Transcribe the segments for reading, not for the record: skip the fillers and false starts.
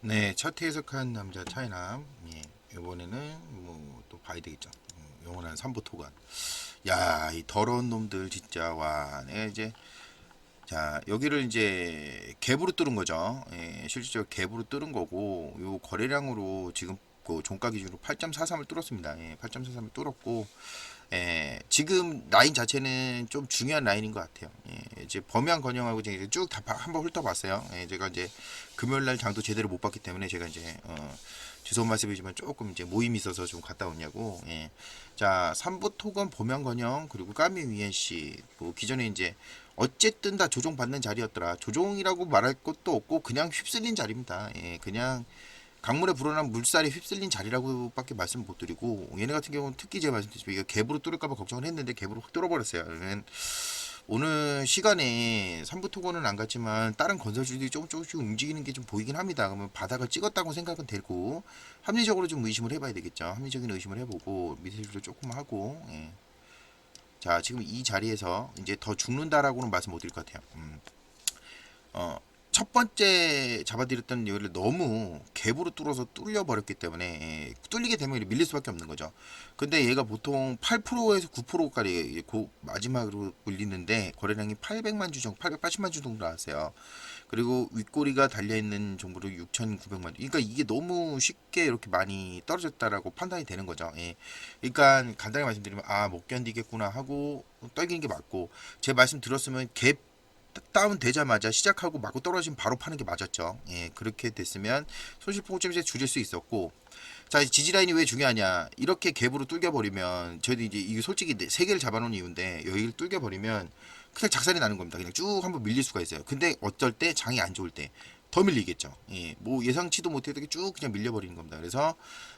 네, 첫 해석한 남자 차이남. 예, 이번에는 뭐 또 봐야 되겠죠. 영원한 삼부토관. 야, 이 더러운 놈들 진짜 와. 내가 이제 자 여기를 이제 갭으로 뚫은 거죠. 예, 실질적으로 갭으로 뚫은 거고 요 거래량으로 지금 그 종가 기준으로 8.43을 뚫었습니다. 예, 8.43을 뚫었고 예, 지금 라인 자체는 좀 중요한 라인인 것 같아요. 예, 이제 범양 건영하고 이제 쭉 다 한번 훑어봤어요. 예, 제가 이제 금요일 날 장도 제대로 못 봤기 때문에 제가 이제 죄송한 말씀이지만 조금 이제 모임이 있어서 좀 갔다 왔냐고. 예. 자, 삼부 토건 범양 건영 그리고 까미 위엔씨 뭐 기존에 이제 어쨌든 다 조종받는 자리였더라. 조종이라고 말할 것도 없고 그냥 휩쓸린 자리입니다. 예, 그냥 강물에 불어난 물살에 휩쓸린 자리라고밖에 말씀 못 드리고 얘네 같은 경우는 특히 제가 말씀드렸지만 이게 갭으로 뚫을까봐 걱정을 했는데 갭으로 확 뚫어버렸어요. 그러면 오늘 시간에 삼부토건은 안 갔지만 다른 건설주들이 조금씩 움직이는 게 좀 보이긴 합니다. 그러면 바닥을 찍었다고 생각은 되고 합리적으로 좀 의심을 해봐야 되겠죠. 합리적인 의심을 해보고 미세줄도 조금 하고 예. 자 지금 이 자리에서 이제 더 죽는다라고는 말씀 못 드릴 것 같아요. 어, 첫 번째 잡아들였던 요를 너무 갭으로 뚫어서 뚫려 버렸기 때문에 예, 뚫리게 되면 밀릴 수밖에 없는 거죠. 근데 얘가 보통 8%에서 9%까지 마지막으로 물리는데 거래량이 800만 주 정도, 880만 주 정도 나왔어요. 그리고 윗꼬리가 달려 있는 정보로 6,900만 주. 그러니까 이게 너무 쉽게 이렇게 많이 떨어졌다라고 판단이 되는 거죠. 예. 그러니까 간단히 말씀드리면 아 못 견디겠구나 하고 떨기는 게 맞고 제 말씀 들었으면 갭 다운 되자마자 시작하고 맞고 떨어지면 바로 파는 게 맞았죠. 예, 그렇게 됐으면 손실폭을 좀 이제 줄일 수 있었고, 자 지지 라인이 왜 중요하냐? 이렇게 갭으로 뚫겨버리면 저희도 이제 이게 솔직히 세 개를 잡아놓은 이유인데 여기를 뚫겨버리면 그냥 작살이 나는 겁니다. 그냥 쭉 한번 밀릴 수가 있어요. 근데 어쩔 때 장이 안 좋을 때 더 밀리겠죠. 예, 뭐 예상치도 못했던 게 쭉 그냥 밀려버리는 겁니다. 그래서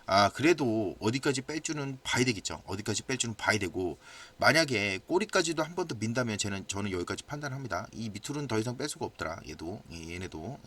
아 그래도 어디까지 뺄 줄은 봐야 되겠죠. 어디까지 뺄 줄은 봐야 되고 만약에 꼬리까지도 한 번 더 민다면 저는 여기까지 판단합니다. 이 밑으로는 더 이상 뺄 수가 없더라. 얘도 얘네도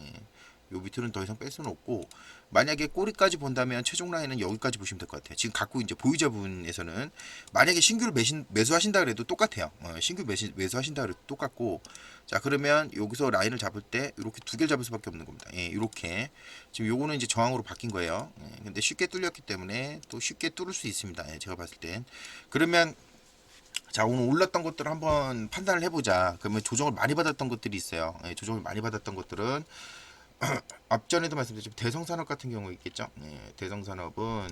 요 밑으로는 더 이상 뺄 수는 없고 만약에 꼬리까지 본다면 최종 라인은 여기까지 보시면 될 것 같아요. 지금 갖고 이제 보유자분에서는 만약에 신규를 매수하신다 그래도 똑같아요. 신규 매수하신다 그래도 똑같고 자 그러면 여기서 라인을 잡을 때 이렇게 두 개를 잡을 수밖에 없는 겁니다. 예, 이렇게 지금 요거는 이제 저항으로 바뀐 거예요. 예, 근데 쉽게 뚫렸기 때문에 또 쉽게 뚫을 수 있습니다. 예, 제가 봤을 땐 그러면 자 오늘 올랐던 것들을 한번 판단을 해보자. 그러면 조정을 많이 받았던 것들이 있어요. 예, 조정을 많이 받았던 것들은 앞전에도 말씀드렸지만 대성산업 같은 경우 있겠죠. 예, 대성산업은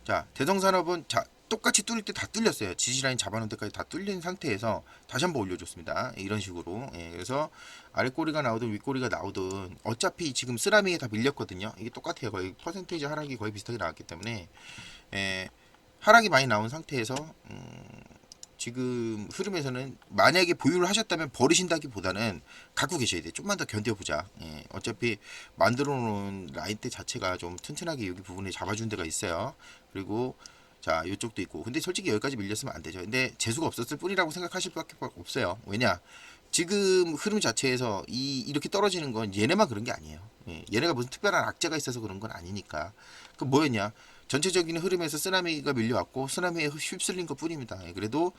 자 대성산업은 자 똑같이 뚫릴 때 다 뚫렸어요. 지지라인 잡아놓은 데까지 다 뚫린 상태에서 다시 한번 올려줬습니다. 이런 식으로 예, 그래서 아랫꼬리가 나오든 윗꼬리가 나오든 어차피 지금 쓰라미에 다 밀렸거든요. 이게 똑같아요. 거의 퍼센테이지 하락이 거의 비슷하게 나왔기 때문에 예, 하락이 많이 나온 상태에서 지금 흐름에서는 만약에 보유를 하셨다면 버리신다기보다는 갖고 계셔야 돼요. 좀만 더 견뎌보자. 예, 어차피 만들어 놓은 라인대 자체가 좀 튼튼하게 여기 부분에 잡아준 데가 있어요. 그리고 자 이쪽도 있고 근데 솔직히 여기까지 밀렸으면 안 되죠. 근데 재수가 없었을 뿐이라고 생각하실 수밖에 없어요. 왜냐 지금 흐름 자체에서 이렇게 떨어지는 건 얘네만 그런 게 아니에요. 예, 얘네가 무슨 특별한 악재가 있어서 그런 건 아니니까. 그 뭐였냐? 전체적인 흐름에서 쓰나미가 밀려왔고 쓰나미에 휩쓸린 것 뿐입니다. 예, 그래도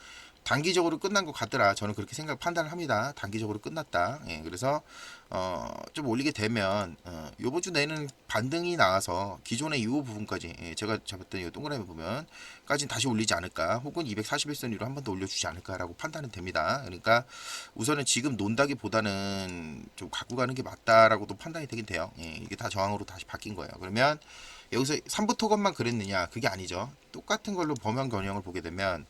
단기적으로 끝난 것 같더라. 저는 그렇게 판단을 합니다. 단기적으로 끝났다. 예, 그래서 좀 올리게 되면 요번 주 내는 반등이 나와서 기존의 이 부분까지 예, 제가 잡았던 이 동그라미 보면 까지 다시 올리지 않을까 혹은 241선 위로 한 번 더 올려주지 않을까라고 판단은 됩니다. 그러니까 우선은 지금 논다기보다는 좀 갖고 가는 게 맞다라고도 판단이 되긴 돼요. 예, 이게 다 저항으로 다시 바뀐 거예요. 그러면 여기서 3부 토건만 그랬느냐? 그게 아니죠. 똑같은 걸로 범용 경영을 보게 되면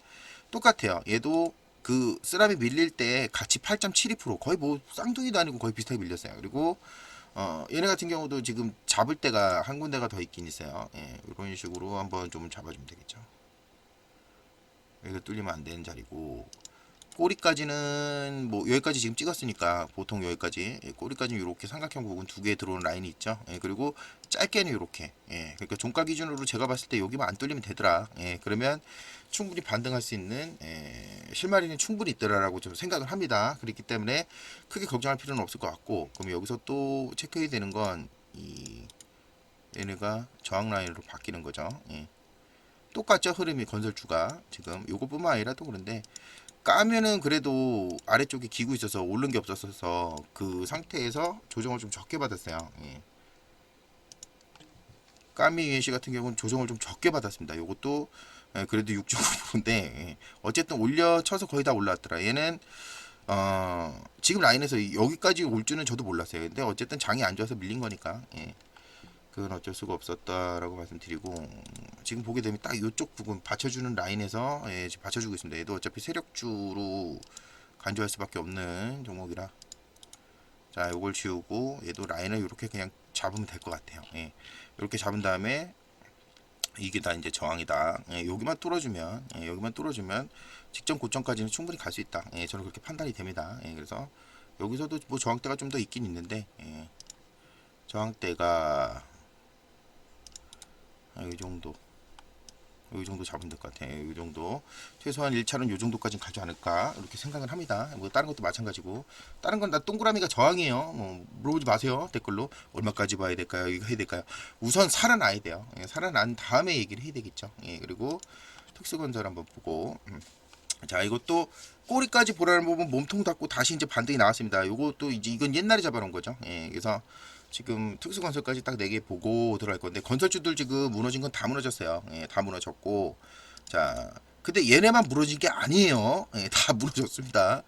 똑같아요. 얘도 그 쓰라미 밀릴 때 같이 8.72% 거의 뭐 쌍둥이도 아니고 거의 비슷하게 밀렸어요. 그리고 얘네 같은 경우도 지금 잡을 때가 한 군데가 더 있긴 있어요. 예, 이런 식으로 한번 좀 잡아주면 되겠죠. 여기가 뚫리면 안 되는 자리고 꼬리까지는 뭐 여기까지 지금 찍었으니까 보통 여기까지 예, 꼬리까지는 이렇게 삼각형 부분 두 개 들어오는 라인이 있죠. 예, 그리고 짧게는 이렇게 예, 그러니까 종가 기준으로 제가 봤을 때 여기만 안 뚫리면 되더라. 예, 그러면 충분히 반등할 수 있는 실마리는 충분히 있더라라고 좀 생각을 합니다. 그렇기 때문에 크게 걱정할 필요는 없을 것 같고 그럼 여기서 또 체크해야 되는 건 이 얘네가 저항 라인으로 바뀌는 거죠. 예. 똑같죠 흐름이 건설주가 지금 요것뿐만 아니라 또 그런데 까면은 그래도 아래쪽에 기구 있어서 오른 게 없었어서 그 상태에서 조정을 좀 적게 받았어요. 예. 까미 UNC 같은 경우는 조정을 좀 적게 받았습니다. 요것도 그래도 6.9%인데 어쨌든 올려쳐서 거의 다 올라왔더라. 얘는 지금 라인에서 여기까지 올 줄은 저도 몰랐어요. 근데 어쨌든 장이 안 좋아서 밀린 거니까 그건 어쩔 수가 없었다라고 말씀드리고, 지금 보게 되면 딱 이쪽 부분 받쳐주는 라인에서 지금 받쳐주고 있습니다. 얘도 어차피 세력주로 간주할 수밖에 없는 종목이라, 자 요걸 지우고 얘도 라인을 이렇게 그냥 잡으면 될 것 같아요. 이렇게 잡은 다음에 이게 다 이제 저항이다. 여기만 뚫어주면 직전 고점까지는 충분히 갈 수 있다. 저는 그렇게 판단이 됩니다. 그래서 여기서도 뭐 저항대가 좀 더 있긴 있는데, 저항대가 이 정도 잡으면 될 것 같아요. 이 정도 최소한 1차는 이 정도까지는 가지 않을까 이렇게 생각을 합니다. 뭐 다른 것도 마찬가지고, 다른 건 다 동그라미가 저항이에요. 뭐 물어보지 마세요. 댓글로 얼마까지 봐야 될까요? 이거 해야 될까요? 우선 살아나야 돼요. 살아난 다음에 얘기를 해야 되겠죠. 그리고 특수건설 한번 보고, 자 이것도 꼬리까지 보라는 부분 몸통 닫고 다시 이제 반등이 나왔습니다. 요것도 이제 이건 옛날에 잡아놓은 거죠. 그래서 지금 특수건설까지 딱 4개 보고 들어갈 건데, 건설주들 지금 무너진 건 다 무너졌어요. 다 무너졌고, 자 근데 얘네만 무너진 게 아니에요. 다 무너졌습니다.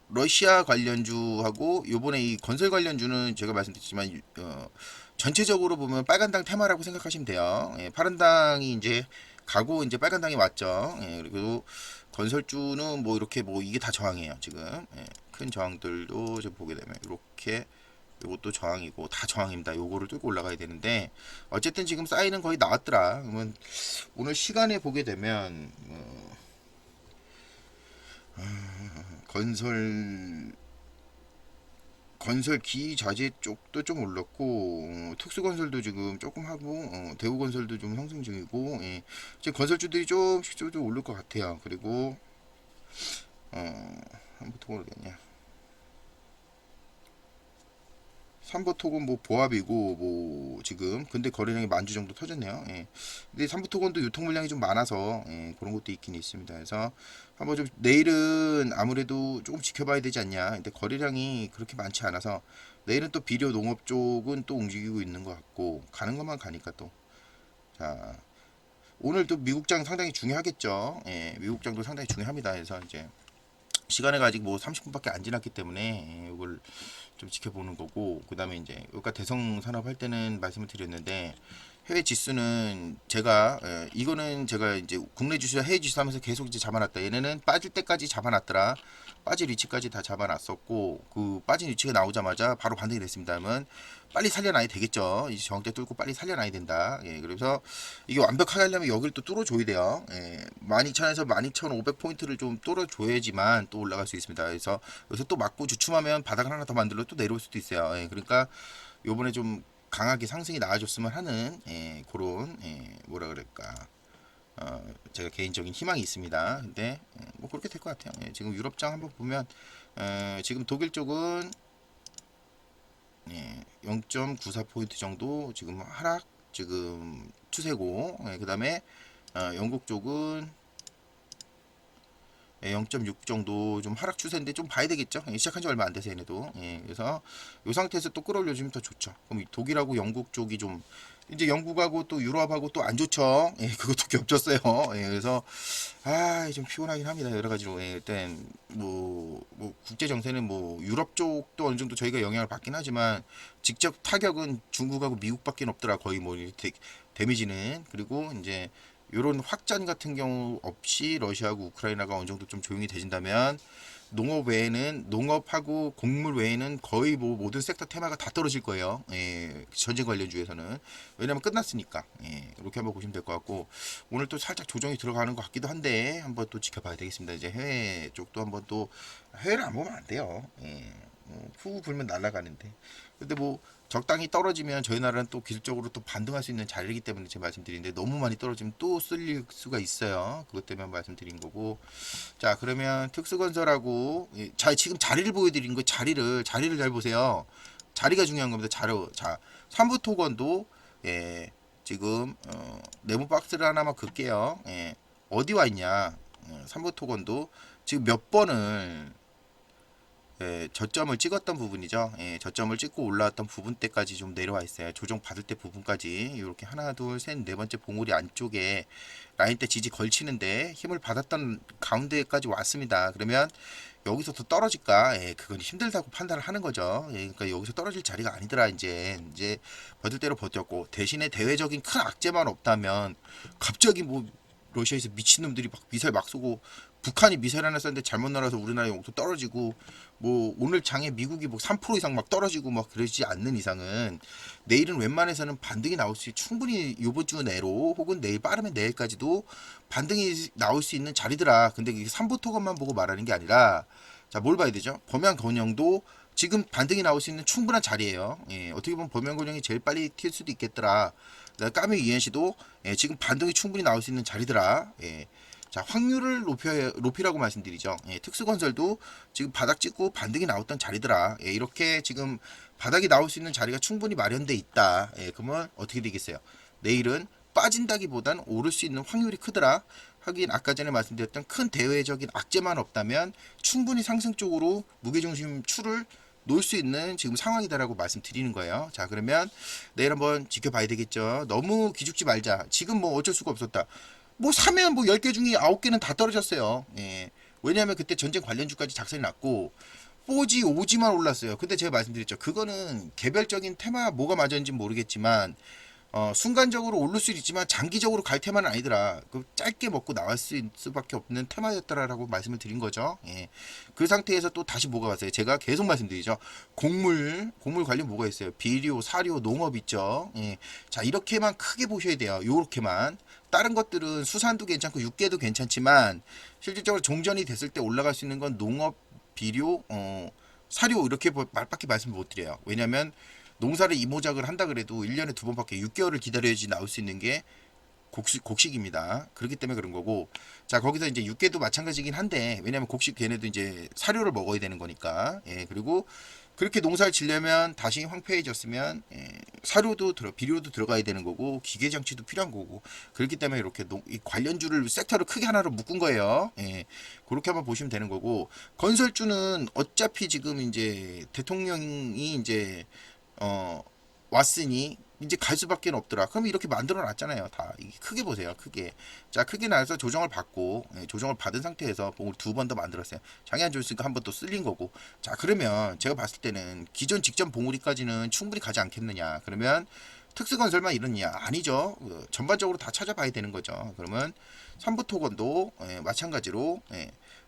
러시아 관련주하고 요번에 이 건설 관련주는 제가 말씀드렸지만 전체적으로 보면 빨간당 테마라고 생각하시면 돼요. 파란당이 이제 가고 이제 빨간당이 왔죠. 그리고 건설주는 뭐 이렇게 뭐 이게 다 저항이에요. 지금 큰 저항들도 좀 보게 되면 이렇게, 요것도 저항이고 다 저항입니다. 요거를 뚫고 올라가야 되는데, 어쨌든 지금 사인은 거의 나왔더라. 그러면 오늘 시간에 보게 되면 건설 기자재 쪽도 좀 올랐고, 특수건설도 지금 조금 하고, 대우건설도 좀 상승 중이고, 지금 건설주들이 조금씩 좀 오를 것 같아요. 그리고 한부터 모르겠냐. 삼보토건 뭐 보합이고 뭐 지금 근데 거래량이 10,000주 정도 터졌네요. 근데 삼보토건도 유통 물량이 좀 많아서 그런 것도 있긴 있습니다. 그래서 한번 좀 내일은 아무래도 조금 지켜봐야 되지 않냐. 근데 거래량이 그렇게 많지 않아서 내일은 또 비료 농업 쪽은 또 움직이고 있는 것 같고, 가는 것만 가니까 또, 자 오늘 또 미국장 상당히 중요하겠죠. 미국장도 상당히 중요합니다. 그래서 이제 시간이 아직 뭐 30분밖에 안 지났기 때문에 이걸 좀 지켜보는 거고, 그 다음에 이제 여기가 대성 산업 할 때는 말씀을 드렸는데, 해외 지수는 제가 이거는 제가 이제 국내 지수와 해외 지수 하면서 계속 이제 잡아놨다. 얘네는 빠질 때까지 잡아놨더라. 빠질 위치까지 다 잡아놨었고, 그 빠진 위치가 나오자마자 바로 반등이 됐습니다. 그러면 빨리 살려놔야 되겠죠. 이제 저항대 뚫고 빨리 살려놔야 된다. 그래서 이게 완벽하게 하려면 여기를 또 뚫어줘야 돼요. 12,000에서 12,500포인트를 좀 뚫어줘야지만 또 올라갈 수 있습니다. 그래서 여기서 또 맞고 주춤하면 바닥을 하나 더 만들어 또 내려올 수도 있어요. 그러니까 요번에 좀 강하게 상승이 나와줬으면 하는 그런 뭐라 그럴까, 제가 개인적인 희망이 있습니다. 근데 뭐 그렇게 될 것 같아요. 지금 유럽장 한번 보면 지금 독일 쪽은 0.94포인트 정도 지금 하락 지금 추세고, 그 다음에 영국 쪽은 0.6 정도 좀 하락 추세인데 좀 봐야 되겠죠. 시작한 지 얼마 안 돼서 얘네도. 그래서 이 상태에서 또 끌어올려주면 더 좋죠. 그럼 독일하고 영국 쪽이 좀, 이제 영국하고 또 유럽하고 또 안 좋죠. 그것도 겹쳤어요. 그래서 좀 피곤하긴 합니다. 여러 가지로. 일단 뭐 국제 정세는 뭐 유럽 쪽도 어느 정도 저희가 영향을 받긴 하지만 직접 타격은 중국하고 미국밖에 없더라. 거의 뭐 데미지는. 그리고 이제 이런 확전 같은 경우 없이 러시아하고 우크라이나가 어느 정도 좀 조용히 되진다면, 농업 외에는, 농업하고 곡물 외에는 거의 뭐 모든 섹터 테마가 다 떨어질 거예요. 전쟁 관련주에서는. 왜냐면 끝났으니까. 이렇게 한번 보시면 될 것 같고, 오늘 또 살짝 조정이 들어가는 것 같기도 한데 한번 또 지켜봐야 되겠습니다. 이제 해외 쪽도 한번 또, 해외를 안 보면 안 돼요. 후 불면 날아가는데. 근데 뭐 적당히 떨어지면 저희 나라는 또 기술적으로 또 반등할 수 있는 자리이기 때문에 제가 말씀드리는데, 너무 많이 떨어지면 또 쓸릴 수가 있어요. 그것 때문에 말씀드린 거고. 자 그러면 특수건설하고, 자 지금 자리를 보여드린 거, 자리를 잘 보세요. 자리가 중요한 겁니다. 자 삼부토건도 지금 네모 박스를 하나만 긋게요. 어디 와 있냐. 삼부토건도 지금 몇 번을 저점을 찍었던 부분이죠. 저점을 찍고 올라왔던 부분 때까지 좀 내려와 있어요. 조정 받을 때 부분까지 이렇게 하나, 둘, 셋, 네 번째 봉우리 안쪽에 라인 때 지지 걸치는데 힘을 받았던 가운데까지 왔습니다. 그러면 여기서 더 떨어질까? 그건 힘들다고 판단을 하는 거죠. 그러니까 여기서 떨어질 자리가 아니더라. 이제 버틸 대로 버텼고 대신에 대외적인 큰 악재만 없다면 갑자기 뭐 러시아에서 미친놈들이 막 미사일 막 쏘고 북한이 미사일 하나 쐈는데 잘못 날아서 우리나라 용도 떨어지고 뭐 오늘 장에 미국이 뭐 3% 이상 막 떨어지고 막 그러지 않는 이상은 내일은 웬만해서는 반등이 나올 수 충분히 이번 주 내로 혹은 내일 빠르면 내일까지도 반등이 나올 수 있는 자리더라. 근데 이게 3보 토건만 보고 말하는 게 아니라 자, 뭘 봐야 되죠? 범양건영도 지금 반등이 나올 수 있는 충분한 자리예요. 어떻게 보면 범양건영이 제일 빨리 튈 수도 있겠더라. 까미 이엔시도 지금 반등이 충분히 나올 수 있는 자리더라. 자, 확률을 높이라고 말씀드리죠. 특수건설도 지금 바닥 찍고 반등이 나왔던 자리더라. 이렇게 지금 바닥이 나올 수 있는 자리가 충분히 마련돼 있다. 그러면 어떻게 되겠어요? 내일은 빠진다기보단 오를 수 있는 확률이 크더라. 하긴 아까 전에 말씀드렸던 큰 대외적인 악재만 없다면 충분히 상승 쪽으로 무게중심 추를 놓을 수 있는 지금 상황이다라고 말씀드리는 거예요. 자, 그러면 내일 한번 지켜봐야 되겠죠. 너무 기죽지 말자. 지금 뭐 어쩔 수가 없었다. 뭐 사면 뭐 10개 중에 9개는 다 떨어졌어요. 왜냐하면 그때 전쟁 관련주까지 작살이 났고 4G, 5G만 올랐어요. 근데 제가 말씀드렸죠. 그거는 개별적인 테마 뭐가 맞았는지 모르겠지만 순간적으로 오를 수 있지만 장기적으로 갈 테마는 아니더라. 그 짧게 먹고 나갈 수밖에 없는 테마였더라라고 말씀을 드린 거죠. 그 상태에서 또 다시 뭐가 왔어요. 제가 계속 말씀드리죠. 곡물 관련 뭐가 있어요. 비료, 사료, 농업 있죠. 자, 이렇게만 크게 보셔야 돼요. 요렇게만. 다른 것들은 수산도 괜찮고 육계도 괜찮지만 실질적으로 종전이 됐을 때 올라갈 수 있는 건 농업, 비료, 사료 이렇게 말밖에 말씀 못 드려요. 왜냐면 농사를 이모작을 한다 그래도 1년에 2번밖에 6개월을 기다려야지 나올 수 있는 게 곡식입니다. 그렇기 때문에 그런 거고, 자, 거기서 이제 육개도 마찬가지긴 한데, 왜냐면 곡식 걔네도 이제 사료를 먹어야 되는 거니까, 그리고 그렇게 농사를 지려면 다시 황폐해졌으면 사료도 비료도 들어가야 되는 거고 기계 장치도 필요한 거고 그렇기 때문에 이렇게 이 관련주를 섹터를 크게 하나로 묶은 거예요. 그렇게 한번 보시면 되는 거고 건설주는 어차피 지금 이제 대통령이 이제 왔으니 이제 갈 수밖에 없더라. 그럼 이렇게 만들어 놨잖아요. 다 크게 보세요. 크게. 자, 크게 나서 조정을 받고 조정을 받은 상태에서 봉을 2번 더 만들었어요. 장이 안 좋으니까 한 번 또 쓸린 거고. 자, 그러면 제가 봤을 때는 기존 직전 봉우리까지는 충분히 가지 않겠느냐. 그러면 특수건설만 이러냐? 아니죠. 전반적으로 다 찾아봐야 되는 거죠. 그러면 삼부토건도 마찬가지로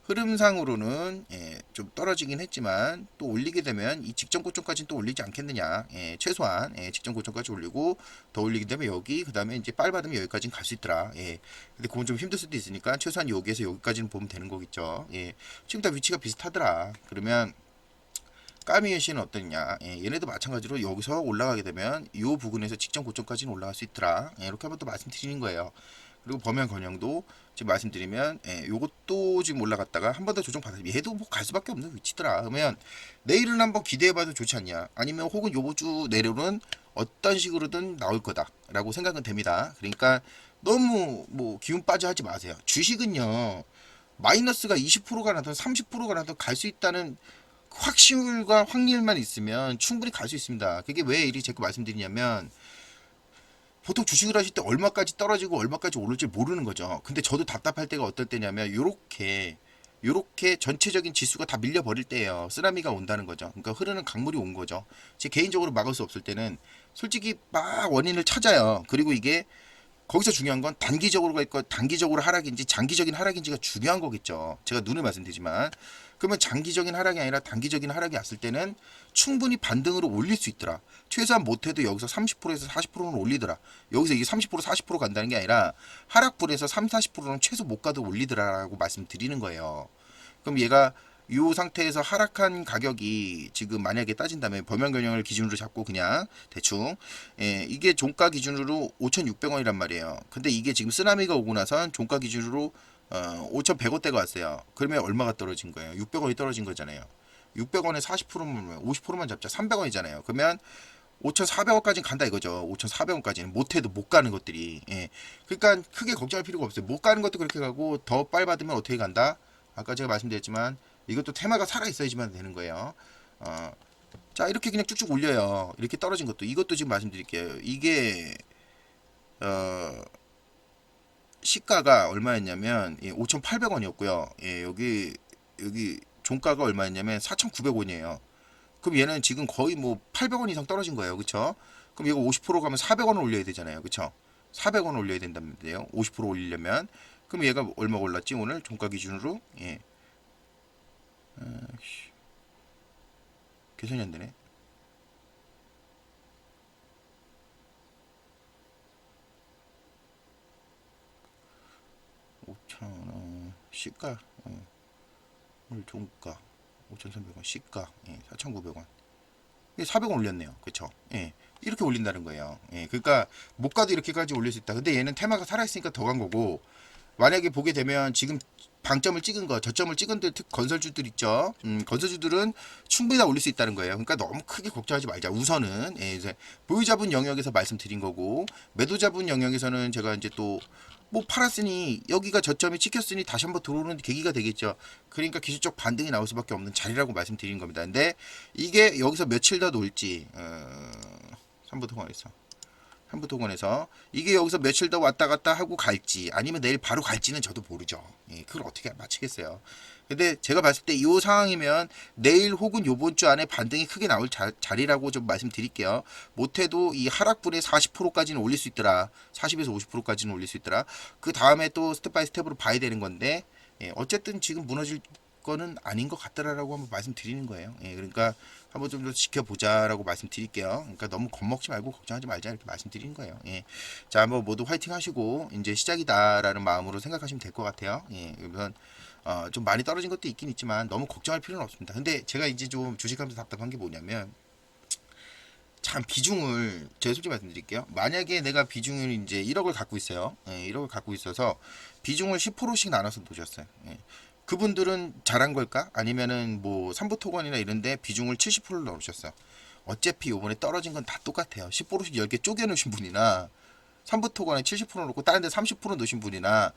흐름상으로는 좀 떨어지긴 했지만 또 올리게 되면 이 직전 고점까지는 또 올리지 않겠느냐. 최소한 직전 고점까지 올리고 더 올리게 되면 여기 그 다음에 이제 빨 받으면 여기까지는 갈 수 있더라. 근데 그건 좀 힘들 수도 있으니까 최소한 여기에서 여기까지는 보면 되는 거겠죠. 지금 다 위치가 비슷하더라. 그러면 까미에시는 어떠냐? 얘네도 마찬가지로 여기서 올라가게 되면 이 부근에서 직전 고점까지는 올라갈 수 있더라. 이렇게 한번 또 말씀드리는 거예요. 그리고 범양건영도 지금 말씀드리면 요것도 지금 올라갔다가 한 번 더 조정받았으면 얘도 뭐 갈 수밖에 없는 위치더라. 그러면 내일은 한번 기대해봐도 좋지 않냐? 아니면 혹은 요번 주 내로는 어떤 식으로든 나올 거다라고 생각은 됩니다. 그러니까 너무 뭐 기운 빠져 하지 마세요. 주식은요 마이너스가 20%가 나든 30%가 나든 갈 수 있다는 확실과 확률만 있으면 충분히 갈 수 있습니다. 그게 왜 이리 자꾸 말씀드리냐면 보통 주식을 하실 때 얼마까지 떨어지고 얼마까지 오를지 모르는 거죠. 근데 저도 답답할 때가 어떨 때냐면 요렇게 전체적인 지수가 다 밀려버릴 때예요. 쓰나미가 온다는 거죠. 그러니까 흐르는 강물이 온 거죠. 제 개인적으로 막을 수 없을 때는 솔직히 막 원인을 찾아요. 그리고 이게 거기서 중요한 건 단기적으로 갈 거, 단기적으로 하락인지 장기적인 하락인지가 중요한 거겠죠. 제가 눈을 말씀드리지만 그러면 장기적인 하락이 아니라 단기적인 하락이 왔을 때는 충분히 반등으로 올릴 수 있더라. 최소한 못해도 여기서 30%에서 40%는 올리더라. 여기서 이게 30% 40% 간다는 게 아니라 하락불에서 3, 40%는 최소 못 가도 올리더라라고 말씀드리는 거예요. 그럼 얘가 이 상태에서 하락한 가격이 지금 만약에 따진다면 범용경영을 기준으로 잡고 그냥 대충 이게 종가 기준으로 5,600원이란 말이에요. 근데 이게 지금 쓰나미가 오고 나선 종가 기준으로 5,100원대가 왔어요. 그러면 얼마가 떨어진 거예요? 600원이 떨어진 거잖아요. 600원에 40%면 50%만 잡자 300원이잖아요. 그러면 5,400원까지는 간다 이거죠. 5,400원까지는 못해도 못 가는 것들이. 그러니까 크게 걱정할 필요가 없어요. 못 가는 것도 그렇게 가고 더 빨리 받으면 어떻게 간다? 아까 제가 말씀드렸지만 이것도 테마가 살아 있어야지만 되는 거예요. 자, 이렇게 그냥 쭉쭉 올려요. 이렇게 떨어진 것도, 이것도 지금 말씀드릴게요. 이게 시가가 얼마였냐면 5,800원이었고요. 예, 여기 종가가 얼마였냐면 4,900원이에요. 그럼 얘는 지금 거의 뭐 800원 이상 떨어진 거예요. 그쵸? 그럼 이거 50% 가면 400원을 올려야 되잖아요. 그쵸? 400원 올려야 된다는데요. 50% 올리려면. 그럼 얘가 얼마 올랐지? 오늘 종가 기준으로? 예. 계산이 안 되네. 5,000원 시가 오늘 종가 5,300원 시가 4,900원 400원 올렸네요. 그쵸? 예. 이렇게 올린다는 거예요. 예. 그러니까 못 가도 이렇게까지 올릴 수 있다. 근데 얘는 테마가 살아있으니까 더 간 거고, 만약에 보게 되면 지금 방점을 찍은 거, 저점을 찍은 건설주들 있죠. 건설주들은 충분히 다 올릴 수 있다는 거예요. 그러니까 너무 크게 걱정하지 말자. 우선은 이제 보유 잡은 영역에서 말씀드린 거고, 매도 잡은 영역에서는 제가 이제 또 뭐 팔았으니 여기가 저점이 찍혔으니 다시 한번 들어오는 계기가 되겠죠. 그러니까 기술적 반등이 나올 수밖에 없는 자리라고 말씀드린 겁니다. 근데 이게 여기서 며칠 더 놀지, 삼부토건에서 한부토건에서 이게 여기서 며칠 더 왔다 갔다 하고 갈지 아니면 내일 바로 갈지는 저도 모르죠. 예, 그걸 어떻게 맞히겠어요. 근데 제가 봤을 때 이 상황이면 내일 혹은 요번 주 안에 반등이 크게 나올 자리라고 좀 말씀드릴게요. 못해도 이 하락분의 40%까지는 올릴 수 있더라. 40에서 50%까지는 올릴 수 있더라. 그 다음에 또 스텝 바이 스텝으로 봐야 되는 건데, 예, 어쨌든 지금 무너질 거는 아닌 것 같더라라고 한번 말씀드리는 거예요. 예, 그러니까 한번 좀 더 지켜보자라고 말씀드릴게요. 그러니까 너무 겁먹지 말고 걱정하지 말자 이렇게 말씀드리는 거예요. 예, 자, 뭐 모두 화이팅 하시고 이제 시작이다라는 마음으로 생각하시면 될 것 같아요. 예, 우선 좀 많이 떨어진 것도 있긴 있지만 너무 걱정할 필요는 없습니다. 근데 제가 이제 좀 주식하면서 답답한 게 뭐냐면, 참 비중을 제가 솔직히 말씀드릴게요. 만약에 내가 비중을 이제 1억을 갖고 있어요. 예, 1억을 갖고 있어서 비중을 10%씩 나눠서 놓으셨어요. 예. 그분들은 잘한 걸까? 아니면은 뭐 삼부토건이나 이런데 비중을 70%를 넣으셨어요. 어차피 요번에 떨어진 건 다 똑같아요. 10%씩 10개 쪼개 놓으신 분이나 삼부토건에 70% 놓고 다른 데 30% 놓으신 분이나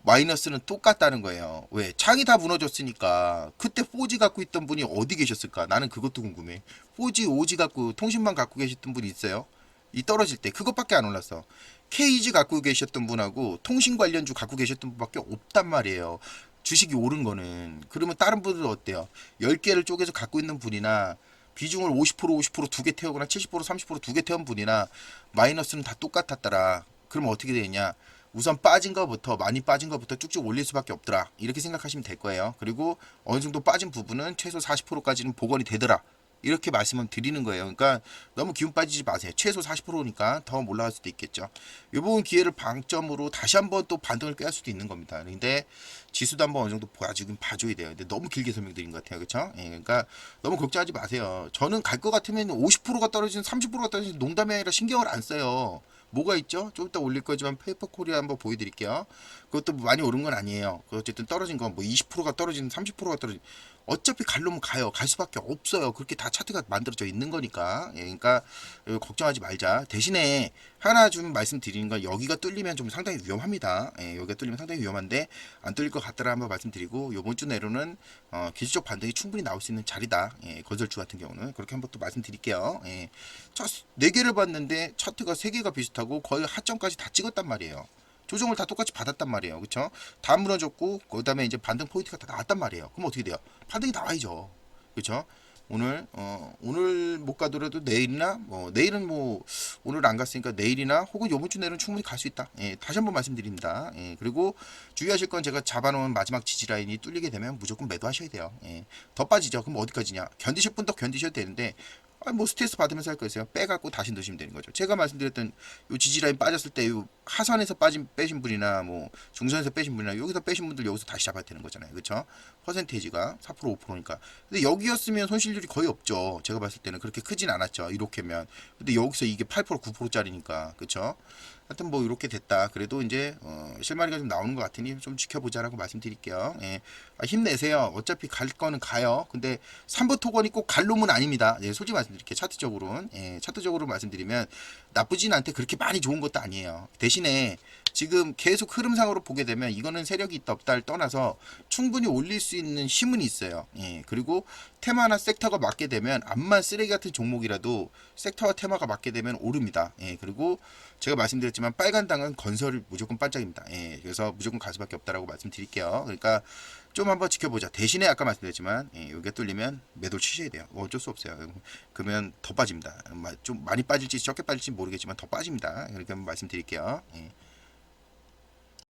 마이너스는 똑같다는 거예요. 왜? 창이 다 무너졌으니까. 그때 4G 갖고 있던 분이 어디 계셨을까? 나는 그것도 궁금해. 4G, 5G 갖고 통신만 갖고 계셨던 분이 있어요? 이 떨어질 때 그것밖에 안 올랐어. KG 갖고 계셨던 분하고 통신 관련주 갖고 계셨던 분밖에 없단 말이에요. 주식이 오른 거는. 그러면 다른 분들은 어때요? 10개를 쪼개서 갖고 있는 분이나 비중을 50% 두 개 태우거나 70% 30% 두 개 태운 분이나 마이너스는 다 똑같았더라. 그러면 어떻게 되냐? 우선 빠진 거부터, 많이 빠진 거부터 쭉쭉 올릴 수밖에 없더라. 이렇게 생각하시면 될 거예요. 그리고 어느 정도 빠진 부분은 최소 40%까지는 복원이 되더라. 이렇게 말씀을 드리는 거예요. 그러니까 너무 기운 빠지지 마세요. 최소 40%니까 더 올라갈 수도 있겠죠. 이 부분 기회를 방점으로 다시 한번 또 반등을 꾀할 수도 있는 겁니다. 근데 지수도 한번 어느 정도 봐줘야 돼요. 근데 너무 길게 설명드린 것 같아요. 그렇죠? 예, 그러니까 너무 걱정하지 마세요. 저는 갈 것 같으면 50%가 떨어지는 30%가 떨어지는 농담이 아니라 신경을 안 써요. 뭐가 있죠? 좀 이따 올릴 거지만 페이퍼 코리아 한번 보여드릴게요. 그것도 많이 오른 건 아니에요. 어쨌든 떨어진 건 뭐 20%가 떨어지는 30%가 떨어진, 어차피 갈 놈은 가요. 갈 수밖에 없어요. 그렇게 다 차트가 만들어져 있는 거니까. 예, 그러니까 걱정하지 말자. 대신에 하나 좀 말씀드리는 건, 여기가 뚫리면 좀 상당히 위험합니다. 예, 여기가 뚫리면 상당히 위험한데 안 뚫릴 것 같더라 한번 말씀드리고, 요번 주 내로는 기술적 반등이 충분히 나올 수 있는 자리다. 예, 건설주 같은 경우는 그렇게 한번 또 말씀드릴게요. 예, 차 4개를 봤는데 차트가 3개가 비슷하고 거의 하점까지 다 찍었단 말이에요. 조정을 다 똑같이 받았단 말이에요. 그쵸? 다 무너졌고, 그 다음에 이제 반등 포인트가 다 나왔단 말이에요. 그럼 어떻게 돼요? 반등이 나와야죠. 그쵸? 오늘 못 가더라도 내일이나, 내일은 오늘 안 갔으니까 내일이나 혹은 요번 주 내로는 충분히 갈 수 있다. 예, 다시 한번 말씀드립니다. 예, 그리고 주의하실 건, 제가 잡아놓은 마지막 지지라인이 뚫리게 되면 무조건 매도하셔야 돼요. 예, 더 빠지죠. 그럼 어디까지냐? 견디실 분도 견디셔도 되는데, 뭐 스트레스 받으면서 할 거였어요. 빼갖고 다시 넣으시면 되는 거죠. 제가 말씀드렸던 요 지지라인 빠졌을 때 요 하선에서 빼신 분이나 뭐 중선에서 빼신 분이나 여기서 빼신 분들 여기서 다시 잡아야 되는 거잖아요. 그렇죠? 퍼센테이지가 4% 5%니까. 근데 여기였으면 손실률이 거의 없죠. 제가 봤을 때는 그렇게 크진 않았죠. 이렇게면. 근데 여기서 이게 8% 9%짜리니까. 그렇죠? 하여튼 뭐 이렇게 됐다. 그래도 이제 실마리가 좀 나오는 것 같으니 좀 지켜보자라고 말씀드릴게요. 예. 힘내세요. 어차피 갈 거는 가요. 근데 3부 토건이 꼭 갈 놈은 아닙니다. 예, 솔직히 말씀드릴게요. 차트적으로는. 예, 차트적으로 말씀드리면 나쁘진 않대. 그렇게 많이 좋은 것도 아니에요. 대신에 지금 계속 흐름상으로 보게 되면 이거는 세력이 있다 없다를 떠나서 충분히 올릴 수 있는 힘은 있어요. 예, 그리고 테마나 섹터가 맞게 되면 암만 쓰레기 같은 종목이라도 섹터와 테마가 맞게 되면 오릅니다. 예, 그리고 제가 말씀드렸지만 빨간 당은 건설을 무조건 반짝입니다. 예, 그래서 무조건 갈 수밖에 없다라고 말씀드릴게요. 그러니까 좀 한번 지켜보자. 대신에 아까 말씀드렸지만 여기가 뚫리면 매도를 치셔야 돼요. 어쩔 수 없어요. 그러면 더 빠집니다. 좀 많이 빠질지 적게 빠질지 모르겠지만 더 빠집니다. 그러니까 말씀드릴게요. 예.